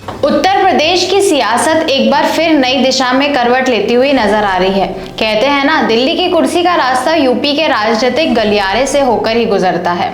उत्तर प्रदेश की सियासत एक बार फिर नई दिशा में करवट लेती हुई नजर आ रही है। कहते हैं ना, दिल्ली की कुर्सी का रास्ता यूपी के राजनीतिक गलियारे से होकर ही गुजरता है।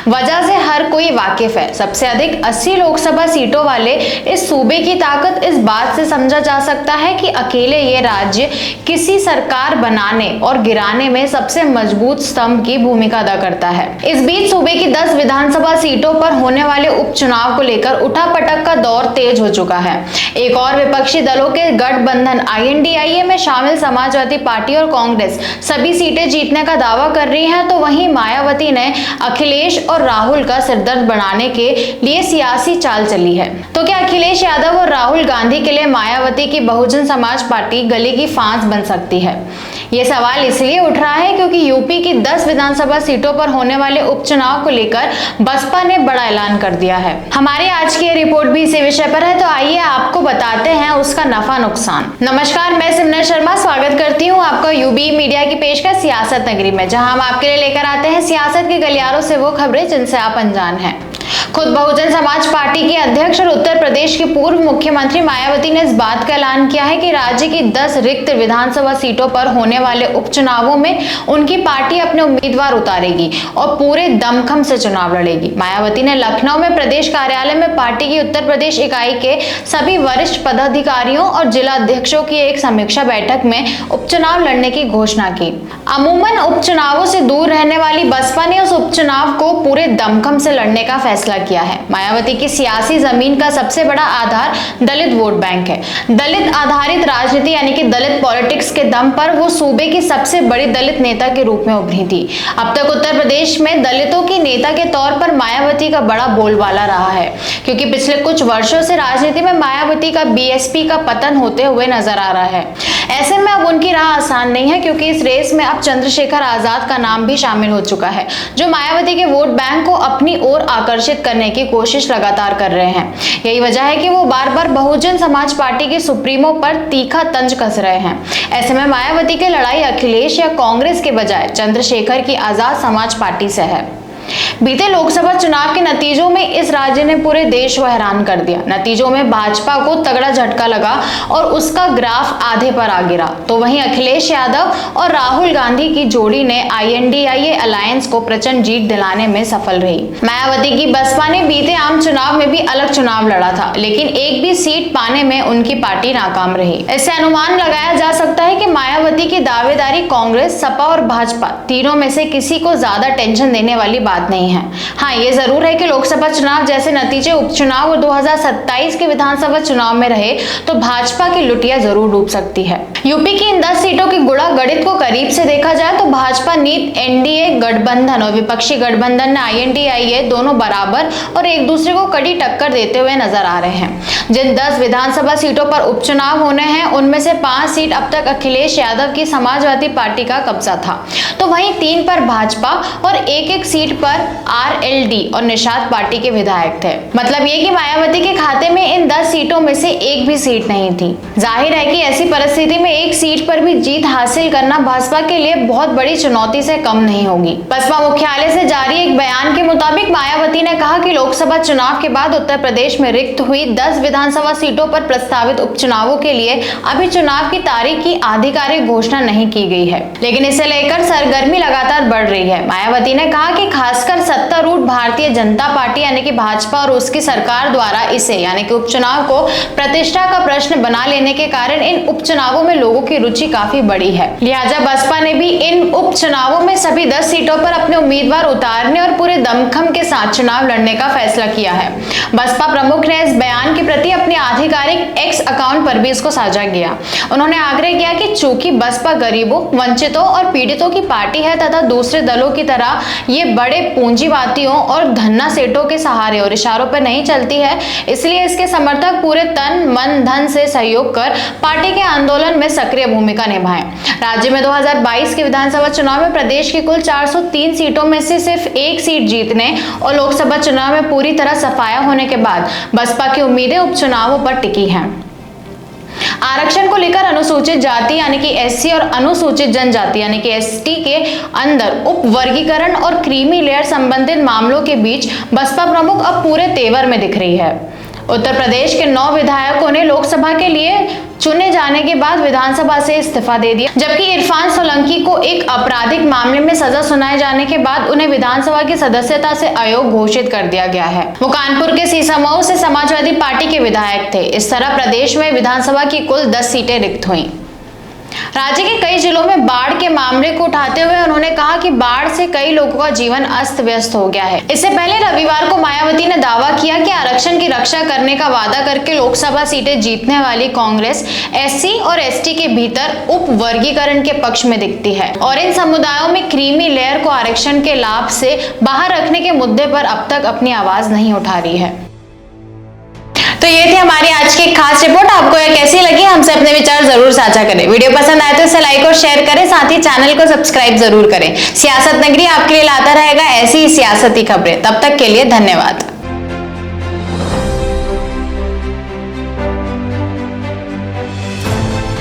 वजह से हर कोई वाकिफ है। सबसे अधिक 80 लोकसभा सीटों वाले इस सूबे की ताकत इस बात से समझा जा सकता है कि अकेले ये राज्य किसी सरकार बनाने और गिराने में सबसे मजबूत स्तंभ की भूमिका अदा करता है। इस बीच सूबे की 10 विधानसभा सीटों पर होने वाले उपचुनाव को लेकर उठापटक का दौर तेज हो चुका है। एक और विपक्षी दलों के गठबंधन INDIA में शामिल समाजवादी पार्टी और कांग्रेस सभी सीटें जीतने का दावा कर रही हैं, तो वहीं मायावती ने अखिलेश और राहुल का सिरदर्द बढ़ाने के लिए सियासी चाल चली है। तो क्या अखिलेश यादव और राहुल गांधी के लिए मायावती की बहुजन समाज पार्टी गले की फांस बन सकती है? ये सवाल इसलिए उठ रहा है क्योंकि यूपी की 10 विधानसभा सीटों पर होने वाले उपचुनाव को लेकर बसपा ने बड़ा ऐलान कर दिया है। हमारी आज की रिपोर्ट भी इसी विषय पर है, तो आइए आपको बताते हैं उसका नफा नुकसान। नमस्कार, मैं सिमरन शर्मा स्वागत करती हूँ आपका UB मीडिया की पेशकश सियासत नगरी में, जहां हम आपके लिए लेकर आते हैं सियासत के गलियारों से वो खबरें जिनसे आप अनजान हैं। खुद बहुजन समाज पार्टी के अध्यक्ष और उत्तर प्रदेश की पूर्व मुख्यमंत्री मायावती ने इस बात का ऐलान किया है कि राज्य की 10 रिक्त विधानसभा सीटों पर होने वाले उपचुनावों में उनकी पार्टी अपने उम्मीदवार उतारेगी और पूरे दमखम से चुनाव लड़ेगी। मायावती ने लखनऊ में प्रदेश कार्यालय में पार्टी की उत्तर प्रदेश इकाई के सभी वरिष्ठ पदाधिकारियों और जिला अध्यक्षों की एक समीक्षा बैठक में उपचुनाव लड़ने की घोषणा की। अमूमन उपचुनावों से दूर रहने वाली बसपा ने उस उपचुनाव को पूरे दमखम से लड़ने का फैसला किया है। मायावती की सियासी जमीन का सबसे बड़ा आधार दलित वोट बैंक है। दलित आधारित राजनीति यानी कि दलित पॉलिटिक्स के दम पर वो सूबे की सबसे बड़ी दलित नेता के रूप में उभरी थी। अब तक उत्तर प्रदेश में दलितों की नेता के तौर पर मायावती का बड़ा बोलबाला रहा है, क्योंकि पिछले कुछ वर्षों से राजनीति में मायावती का BSP का पतन होते हुए नजर आ रहा है। ऐसे में अब उनकी राह आसान नहीं है, क्योंकि इस रेस में अब चंद्रशेखर आजाद का नाम भी शामिल हो चुका है, जो मायावती के वोट बैंक को अपनी ओर आकर्षित करने की कोशिश लगातार कर रहे हैं। यही वजह है कि वो बार बार बहुजन समाज पार्टी के सुप्रीमो पर तीखा तंज कस रहे हैं। ऐसे में मायावती की लड़ाई अखिलेश या कांग्रेस के बजाय चंद्रशेखर की आजाद समाज पार्टी से है। बीते लोकसभा चुनाव के नतीजों में इस राज्य ने पूरे देश को हैरान कर दिया। नतीजों में भाजपा को तगड़ा झटका लगा और उसका ग्राफ आधे पर आ गिरा, तो वहीं अखिलेश यादव और राहुल गांधी की जोड़ी ने INDIA अलायंस को प्रचंड जीत दिलाने में सफल रही। मायावती की बसपा ने बीते आम चुनाव में भी अलग चुनाव लड़ा था, लेकिन एक भी सीट पाने में उनकी पार्टी नाकाम रही। इससे अनुमान लगाया जा सकता है कि मायावती की दावेदारी कांग्रेस, सपा और भाजपा तीनों में से किसी को ज्यादा टेंशन देने वाली बात नहीं है। हाँ, ये जरूर है कि लोकसभा चुनाव जैसे नतीजे उपचुनाव और 2027 के विधानसभा चुनाव में रहे तो भाजपा की लुटिया जरूर डूब सकती है। यूपी की इन 10 सीटों की गुणा गणित को करीब से देखा जाए तो भाजपा नीत NDA गठबंधन और विपक्षी गठबंधन INDIA दोनों बराबर और एक दूसरे को कड़ी टक्कर देते हुए नजर आ रहे हैं। जिन 10 विधानसभा सीटों पर उपचुनाव होने हैं, उनमें से 5 सीट अब तक अखिलेश यादव की समाजवादी पार्टी का कब्जा था, तो वहीं 3 पर भाजपा और एक सीट पर RLD और निषाद पार्टी के विधायक थे। मतलब ये कि मायावती के खाते में इन 10 सीटों में से एक भी सीट नहीं थी। जाहिर है कि ऐसी परिस्थिति में एक सीट पर भी जीत हासिल करना भाजपा के लिए बहुत बड़ी चुनौती से कम नहीं होगी। बसपा मुख्यालय से जारी एक बयान के मुताबिक मायावती ने कहा कि लोकसभा चुनाव के बाद उत्तर प्रदेश में रिक्त हुई 10 विधानसभा सीटों पर प्रस्तावित उपचुनावों के लिए अभी चुनाव की तारीख की आधिकारिक घोषणा नहीं की गई है, लेकिन इसे लेकर सरगर्मी लगातार बढ़ रही है। मायावती ने कहा कि खासकर सत्तारूढ़ भारतीय जनता पार्टी यानी कि भाजपा और उसकी सरकार द्वारा इसे यानी कि उपचुनाव को प्रतिष्ठा का प्रश्न बना लेने के कारण इन उपचुनावों में लोगों की रुचि काफी बड़ी है। लिहाजा बसपा ने भी इन उपचुनावों में सभी 10 सीटों पर अपने उम्मीदवार उतारने और पूरे दमखम के साथ चुनाव लड़ने का फैसला किया है। बसपा प्रमुख ने इस बयान की प्रति अपने आधिकारिक X अकाउंट पर भी इसको साझा किया। उन्होंने आग्रह किया कि चूंकि बसपा गरीबों, वंचितों और पीड़ितों की पार्टी है तथा दूसरे दलों की तरह ये बड़े पूंजीवादियों और धन्ना सेठों के सहारे और इशारों पर नहीं चलती है, इसलिए इसके समर्थक पूरे तन मन धन से सहयोग कर पार्टी के आंदोलन में सक्रिय भूमिका निभाएं। राज्य में 2022 के विधानसभा चुनाव में प्रदेश की कुल 403 सीटों में से सिर्फ एक सीट जीतने और लोकसभा चुनाव में पूरी तरह सफाया होने के बाद बसपा की उम्मीदें उपचुनावों पर टिकी हैं। आरक्षण को लेकर अनुसूचित जाति यानी कि SC और अनुसूचित जनजाति यानी कि ST के अंदर उप वर्गीकरण और क्रीमी लेयर संबंधित मामलों के बीच बसपा प्रमुख अब पूरे तेवर में दिख रही है। उत्तर प्रदेश के 9 विधायकों ने लोकसभा के लिए चुने जाने के बाद विधानसभा से इस्तीफा दे दिया, जबकि इरफान सोलंकी को एक आपराधिक मामले में सजा सुनाए जाने के बाद उन्हें विधानसभा की सदस्यता से अयोग्य घोषित कर दिया गया है। वो कानपुर के सीसामऊ से समाजवादी पार्टी के विधायक थे। इस तरह प्रदेश में विधानसभा की कुल 10 सीटें रिक्त हुई। राज्य के कई जिलों में बाढ़ के मामले को उठाते हुए उन्होंने कहा कि बाढ़ से कई लोगों का जीवन अस्त व्यस्त हो गया है। इससे पहले रविवार को मायावती ने दावा किया कि आरक्षण की रक्षा करने का वादा करके लोकसभा सीटें जीतने वाली कांग्रेस एससी और एसटी के भीतर उप वर्गीकरण के पक्ष में दिखती है और इन समुदायों में क्रीमी लेयर को आरक्षण के लाभ से बाहर रखने के मुद्दे पर अब तक अपनी आवाज नहीं उठा रही है। तो ये थी हमारी आज की खास रिपोर्ट। आपको ये कैसी लगी हमसे अपने विचार जरूर साझा करें। वीडियो पसंद आए तो इसे लाइक और शेयर करें, साथ ही चैनल को सब्सक्राइब जरूर करें। सियासत नगरी आपके लिए लाता रहेगा ऐसी ही सियासती खबरें। तब तक के लिए धन्यवाद।